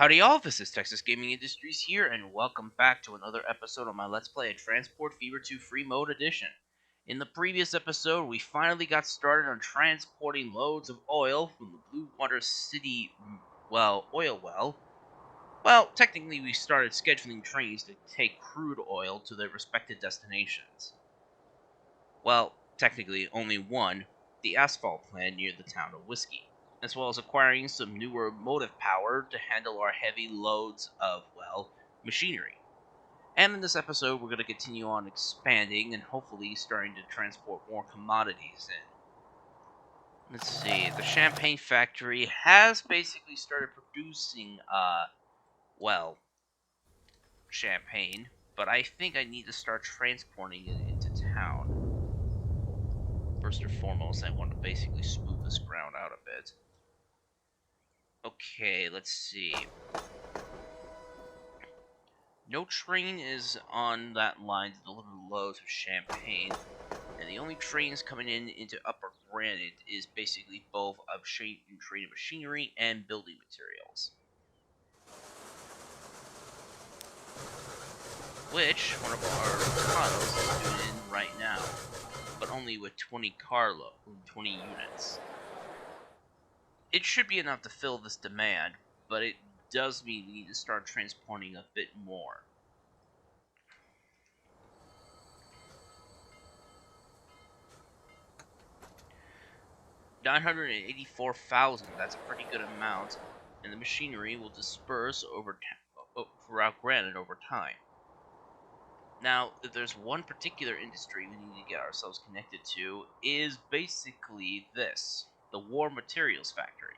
Howdy y'all, this is Texas Gaming Industries here, and welcome back to another episode of my Let's Play Transport Fever 2 Free Mode Edition. In the previous episode, we finally got started on transporting loads of oil from the Blue Water City, oil well. Well, technically we started scheduling trains to take crude oil to their respective destinations. Well, technically only one, the asphalt plant near the town of Whiskey, as well as acquiring some newer motive power to handle our heavy loads of, machinery. And in this episode, we're going to continue on expanding and hopefully starting to transport more commodities in. Let's see, the champagne factory has basically started producing, champagne, but I think I need to start transporting it into town. First and foremost, I want to basically smooth this ground out a bit. Okay, let's see. No train is on that line to deliver loads of champagne, and the only trains coming into Upper Granite is basically both of train machinery and building materials. Which one of our tunnels is doing right now, but only with 20 units. It should be enough to fill this demand, but it does mean we need to start transporting a bit more. $984,000, that's a pretty good amount, and the machinery will disperse throughout Granite over time. Now, if there's one particular industry we need to get ourselves connected to, is basically this, the War Materials Factory.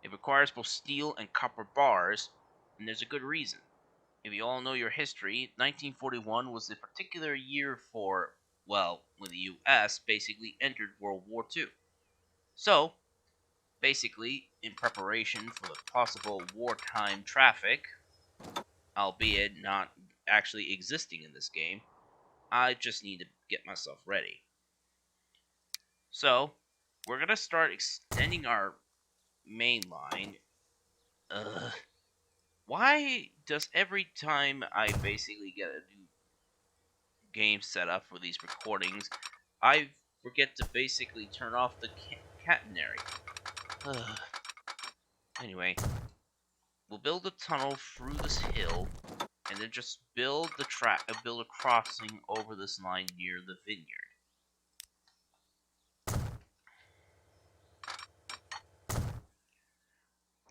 It requires both steel and copper bars, and there's a good reason. If you all know your history, 1941 was a particular year for, when the US basically entered World War II. So, basically, in preparation for the possible wartime traffic, albeit not actually existing in this game, I just need to get myself ready. So, we're going to start extending our main line. Why does every time I basically get a new game set up for these recordings, I forget to basically turn off the catenary? Anyway, we'll build a tunnel through this hill, and then just build a crossing over this line near the vineyard.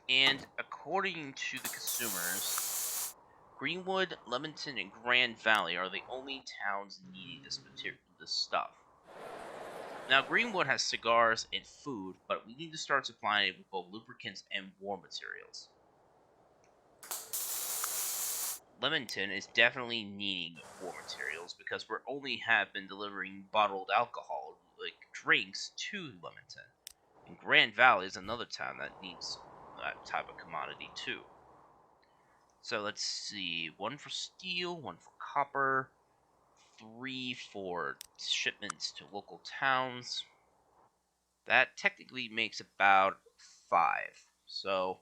And according to the consumers, Greenwood, Leamington, and Grand Valley are the only towns needing this stuff. Now, Greenwood has cigars and food, but we need to start supplying it with both lubricants and war materials. Leamington is definitely needing war materials because we only have been delivering bottled alcohol, like drinks, to Leamington. And Grand Valley is another town that needs that type of commodity too. So let's see, 1 for steel, 1 for copper, 3 for shipments to local towns. That technically makes about 5. So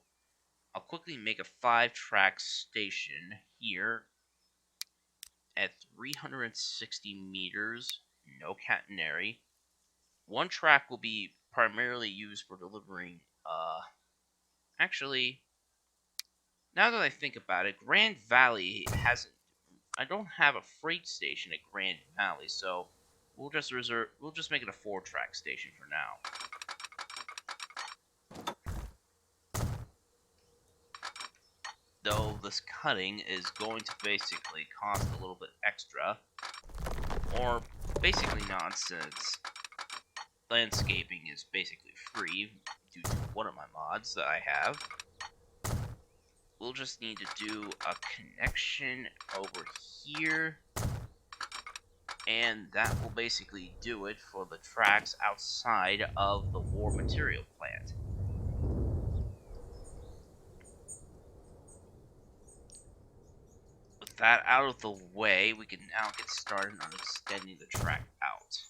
I'll quickly make a 5-track station here at 360 meters, no catenary. 1 track will be primarily used for delivering, actually, now that I think about it, Grand Valley I don't have a freight station at Grand Valley, so we'll just make it a 4-track station for now. Though this cutting is going to basically cost a little bit extra, or basically not, since landscaping is basically free due to one of my mods that I have. We'll just need to do a connection over here, and that will basically do it for the tracks outside of the war material plant. With that out of the way, we can now get started on extending the track out.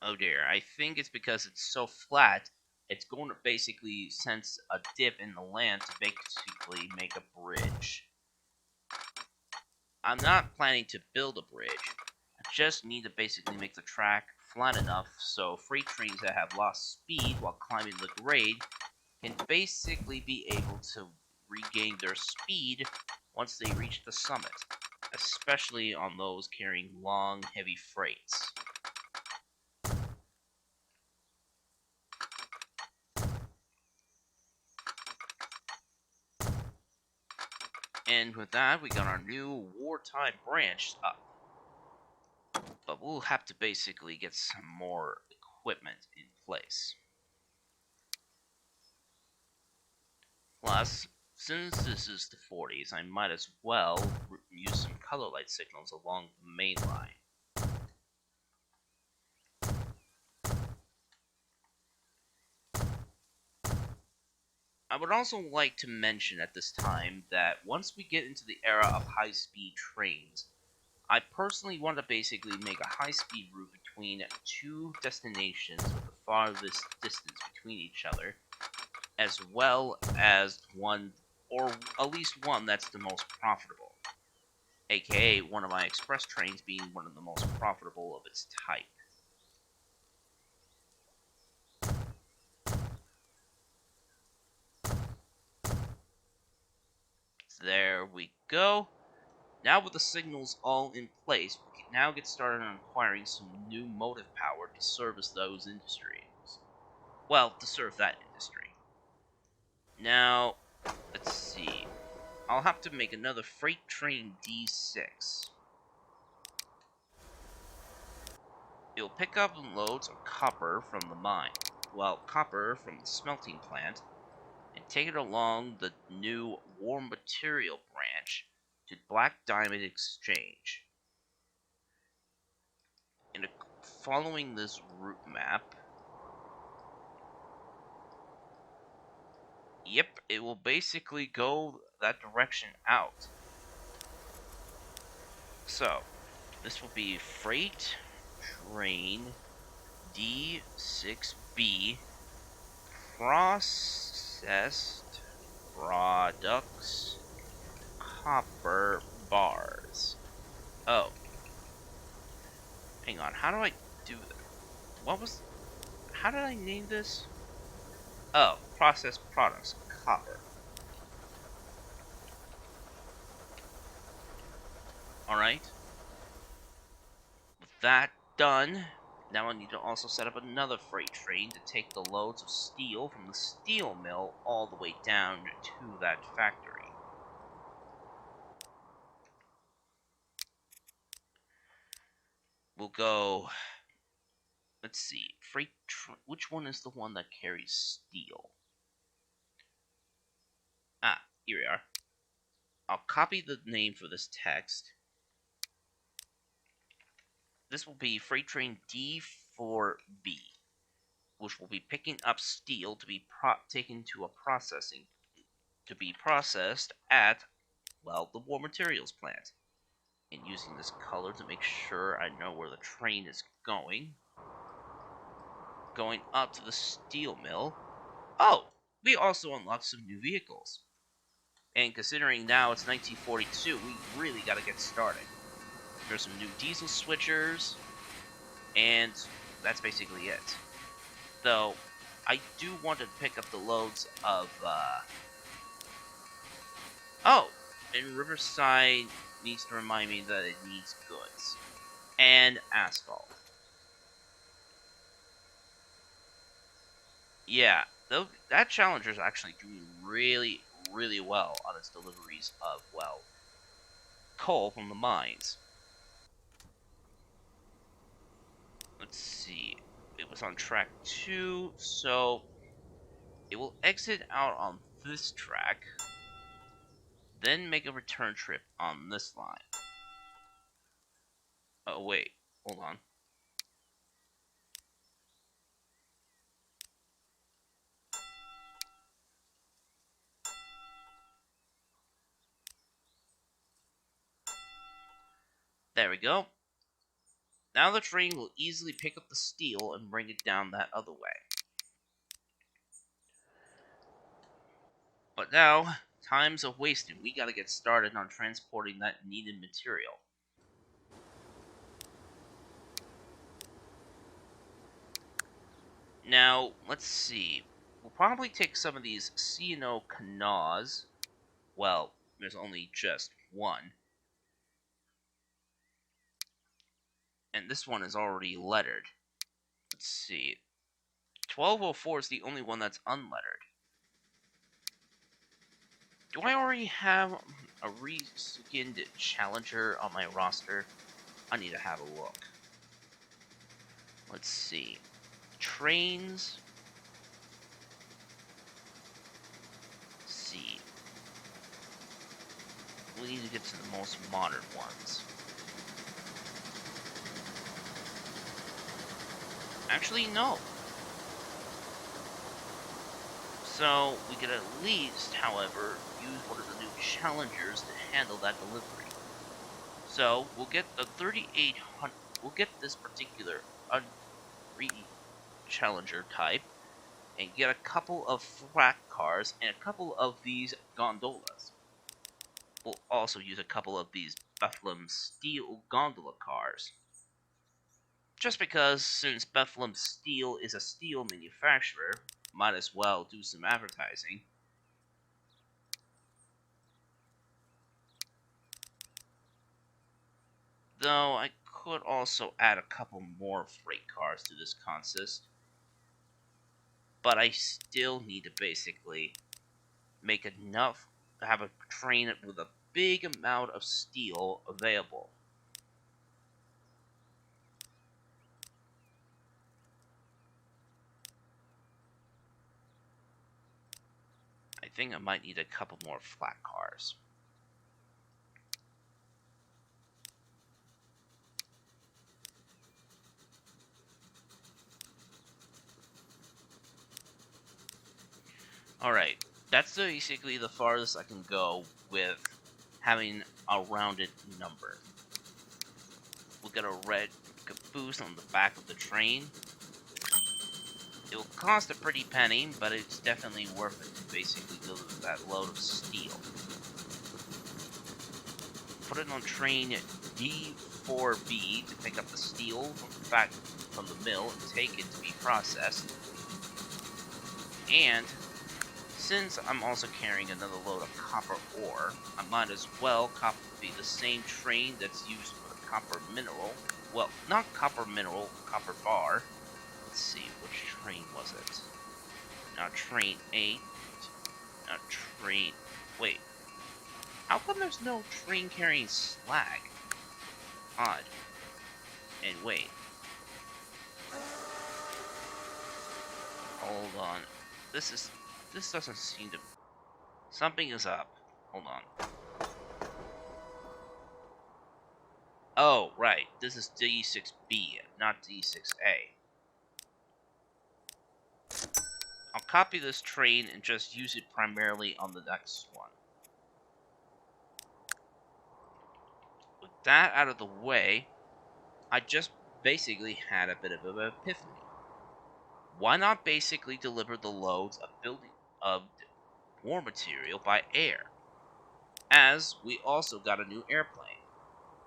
Oh dear, I think it's because it's so flat, it's going to basically sense a dip in the land to basically make a bridge. I'm not planning to build a bridge. I just need to basically make the track flat enough so freight trains that have lost speed while climbing the grade can basically be able to regain their speed once they reach the summit, especially on those carrying long, heavy freights. And with that, we got our new wartime branch up. But we'll have to basically get some more equipment in place. Plus, since this is the 40s, I might as well use some color light signals along the main line. I would also like to mention at this time that once we get into the era of high-speed trains, I personally want to basically make a high-speed route between two destinations with the farthest distance between each other, as well as one, or at least one that's the most profitable, aka one of my express trains being one of the most profitable of its type. There we go. Now with the signals all in place, we can now get started on acquiring some new motive power to service those industries. Well, to serve that industry. Now, let's see. I'll have to make another freight train D6. It will pick up loads of copper from the mine, well, copper from the smelting plant, and take it along the new war material branch to Black Diamond Exchange. And following this route map, yep, it will basically go that direction out. So, this will be freight train D6B processed products copper bars. Oh, hang on. How do I do that? What was? How did I name this? Oh, processed products copper. All right. With that done, now I need to also set up another freight train to take the loads of steel from the steel mill all the way down to that factory. We'll go. Let's see. Which one is the one that carries steel? Ah, here we are. I'll copy the name for this text. This will be freight train D4B, which will be picking up steel to be taken to a processing to be processed at, well, the war materials plant. And using this color to make sure I know where the train is going. Going up to the steel mill. Oh, we also unlocked some new vehicles. And considering now it's 1942, we really gotta get started. There's some new diesel switchers, and that's basically it. Though, I do want to pick up the loads of, oh! And Riverside needs to remind me that it needs goods. And asphalt. Yeah, that Challenger is actually doing really, really well on its deliveries of, well, coal from the mines. Let's see. It was on track 2, so it will exit out on this track, then make a return trip on this line. Oh, wait. Hold on. There we go. Now the train will easily pick up the steel and bring it down that other way. But now, time's a wasting. We gotta get started on transporting that needed material. Now, let's see. We'll probably take some of these C&O canals. Well, there's only just one. And this one is already lettered. Let's see. 1204 is the only one that's unlettered. Do I already have a reskinned challenger on my roster? I need to have a look. Let's see. Trains. Let's see. We need to get to the most modern ones. Actually, no. So, we could at least, however, use one of the new challengers to handle that delivery. So, we'll get the 3800, we'll get this particular challenger type, and get a couple of flat cars and a couple of these gondolas. We'll also use a couple of these Bethlehem Steel gondola cars. Just because, since Bethlehem Steel is a steel manufacturer, might as well do some advertising. Though I could also add a couple more freight cars to this consist. But I still need to basically make enough to have a train with a big amount of steel available. I think I might need a couple more flat cars. Alright, that's basically the farthest I can go with having a rounded number. We'll get a red caboose on the back of the train. It will cost a pretty penny, but it's definitely worth it to basically deliver that load of steel. Put it on train D4B to pick up the steel from the mill and take it to be processed. And since I'm also carrying another load of copper ore, I might as well copy the same train that's used for the copper mineral. Well, not copper mineral, copper bar. Let's see, which train was it? Not train 8. Not train... Wait. How come there's no train carrying slag? Odd. And wait. Hold on. This doesn't seem to... Something is up. Hold on. Oh, right. This is D6B, not D6A. I'll copy this train and just use it primarily on the next one. With that out of the way, I just basically had a bit of an epiphany. Why not basically deliver the loads of war material by air? As we also got a new airplane.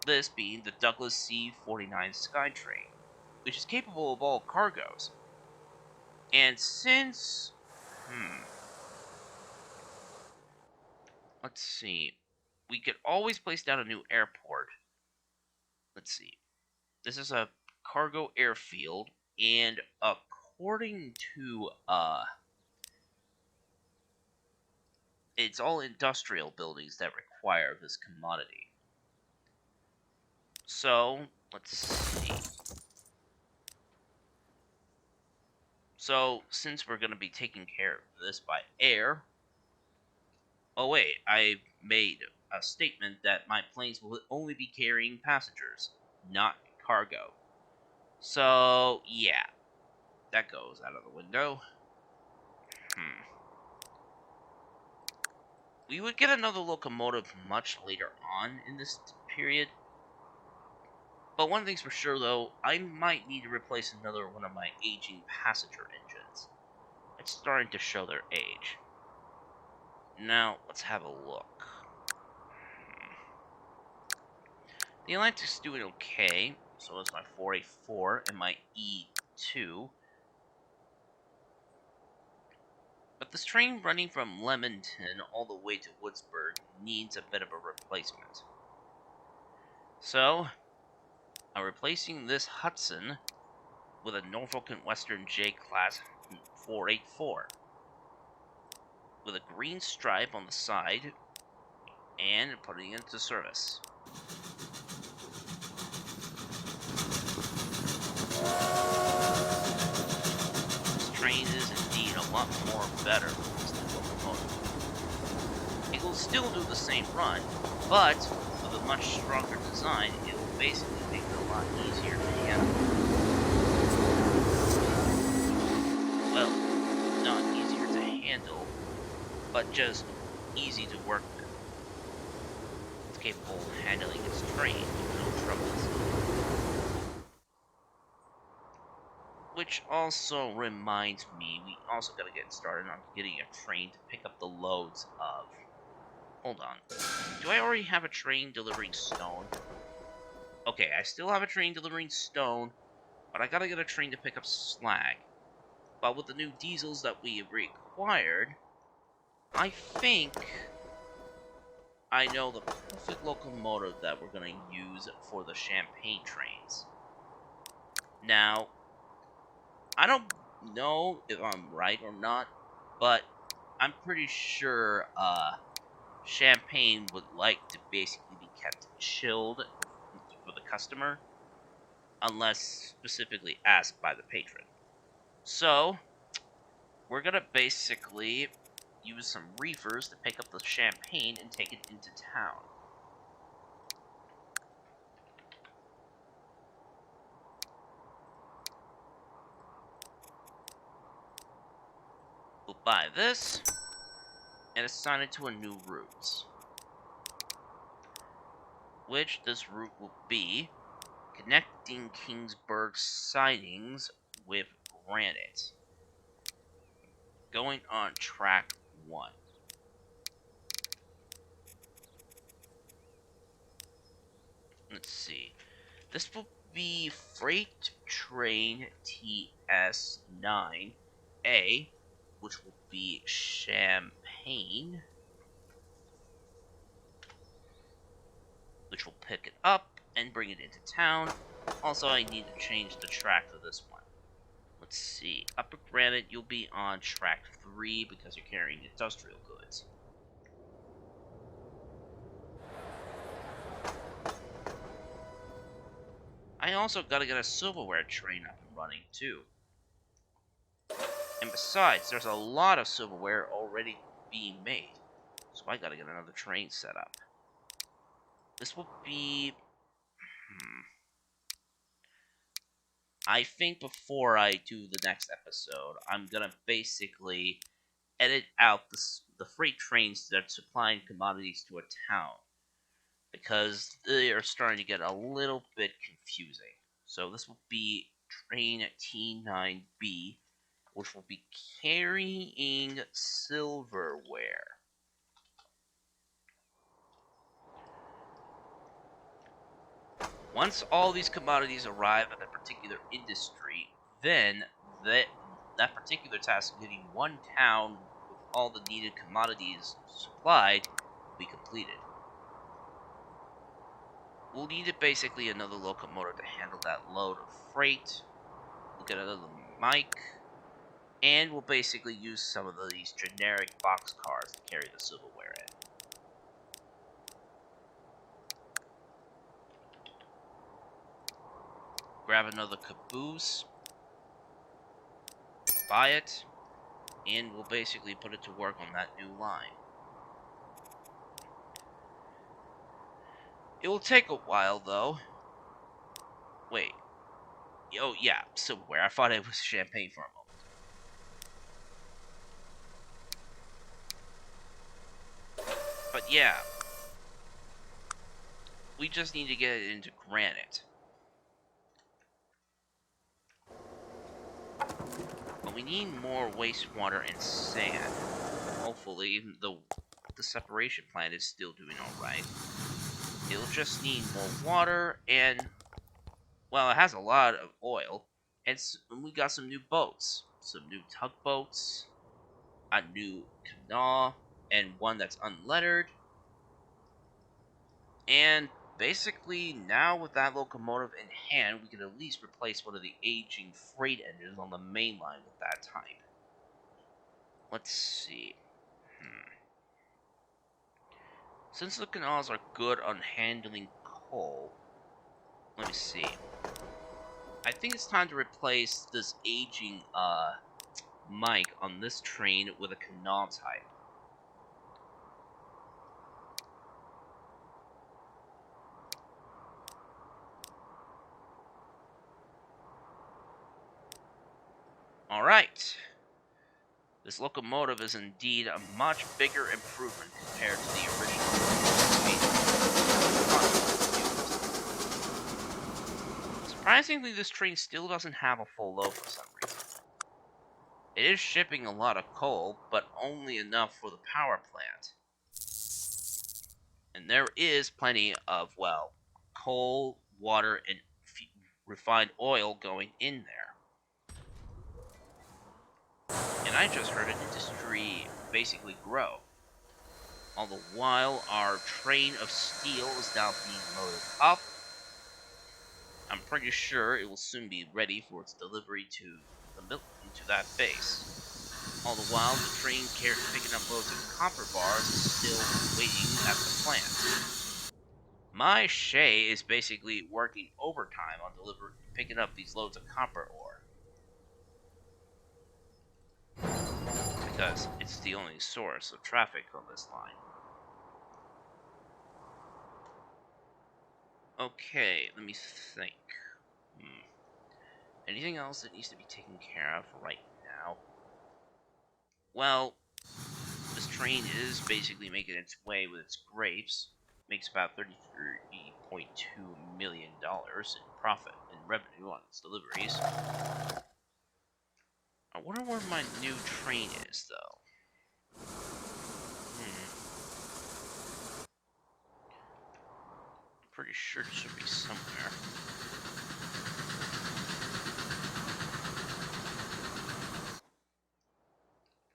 This being the Douglas C-49 Skytrain, which is capable of all cargoes. And since... Let's see. We could always place down a new airport. Let's see. This is a cargo airfield, and according to, it's all industrial buildings that require this commodity. So, let's see. So, since we're going to be taking care of this by air... Oh wait, I made a statement that my planes will only be carrying passengers, not cargo. So, yeah. That goes out of the window. We would get another locomotive much later on in this period. But one thing's for sure, though, I might need to replace another one of my aging passenger engines. It's starting to show their age. Now, let's have a look. The Atlantic's doing okay. So is my 484 and my E2. But this train running from Leamington all the way to Woodsburg needs a bit of a replacement. So, I'm replacing this Hudson with a Norfolk and Western J-Class 484 with a green stripe on the side and putting it into service. This train is indeed a lot more better than this new locomotive. It will still do the same run, but with a much stronger design, it will basically make it a lot easier to handle. Well, not easier to handle, but just easy to work with. It's capable of handling its train with no troubles. Which also reminds me, we also gotta get started on getting a train to pick up the loads of... Hold on. Do I already have a train delivering stone? Okay, I still have a train delivering stone, but I gotta get a train to pick up slag. But with the new diesels that we required, I think I know the perfect locomotive that we're gonna use for the Champagne trains. Now, I don't know if I'm right or not, but I'm pretty sure Champagne would like to basically be kept chilled for the customer, unless specifically asked by the patron. So, we're gonna basically use some reefers to pick up the Champagne and take it into town. We'll buy this and assign it to a new route. Which this route will be connecting Kingsburg sidings with Granite. Going on track 1. Let's see. This will be Freight Train TS9A, which will be Champagne, which will pick it up and bring it into town. Also, I need to change the track for this one. Let's see. Upper Granite, you'll be on track 3 because you're carrying industrial goods. I also gotta get a silverware train up and running too. And besides, there's a lot of silverware already being made. So I gotta get another train set up. This will be... I think before I do the next episode, I'm gonna basically edit out the freight trains that are supplying commodities to a town. Because they are starting to get a little bit confusing. So this will be train T9B, which will be carrying silverware. Once all these commodities arrive at a particular industry, then that particular task of getting one town with all the needed commodities supplied will be completed. We'll need basically another locomotive to handle that load of freight. We'll get another mic, and we'll basically use some of these generic box cars to carry the silverware in. Grab another caboose, buy it, and we'll basically put it to work on that new line. It will take a while, though. Wait. Oh, yeah, silverware. I thought it was champagne for a moment. But yeah. We just need to get it into Granite. we need more wastewater and sand. Hopefully, the separation plant is still doing alright. It'll just need more water and, well, it has a lot of oil. And we got some new boats. Some new tugboats, a new canal, and one that's unlettered. And basically, now with that locomotive in hand, we can at least replace one of the aging freight engines on the main line with that type. Let's see. Since the canals are good on handling coal, let me see. I think it's time to replace this aging mic on this train with a canal type. Alright. This locomotive is indeed a much bigger improvement compared to the original train. Surprisingly, this train still doesn't have a full load for some reason. It is shipping a lot of coal, but only enough for the power plant. And there is plenty of, well, coal, water, and refined oil going in there. And I just heard an industry basically grow. All the while, our train of steel is now being loaded up. I'm pretty sure it will soon be ready for its delivery to that base. All the while, the train picking up loads of copper bars is still waiting at the plant. My Shay is basically working overtime on picking up these loads of copper ore. Because it's the only source of traffic on this line. Okay, let me think. Anything else that needs to be taken care of right now? Well, this train is basically making its way with its grapes. Makes about $33.2 million in profit and revenue on its deliveries. I wonder where my new train is, though. I'm pretty sure it should be somewhere.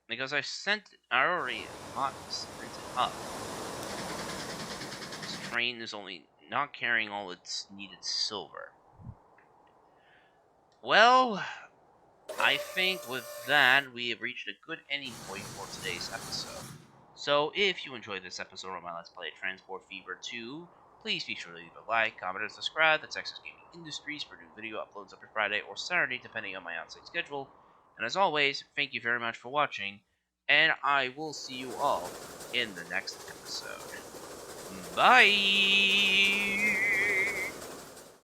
Because I already printed up. This train is only not carrying all its needed silver. Well, I think with that, we have reached a good ending point for today's episode. So, if you enjoyed this episode of my Let's Play Transport Fever 2, please be sure to leave a like, comment, and subscribe. The Texas Gaming Industries for new video uploads every Friday or Saturday, depending on my outside schedule. And as always, thank you very much for watching, and I will see you all in the next episode. Bye!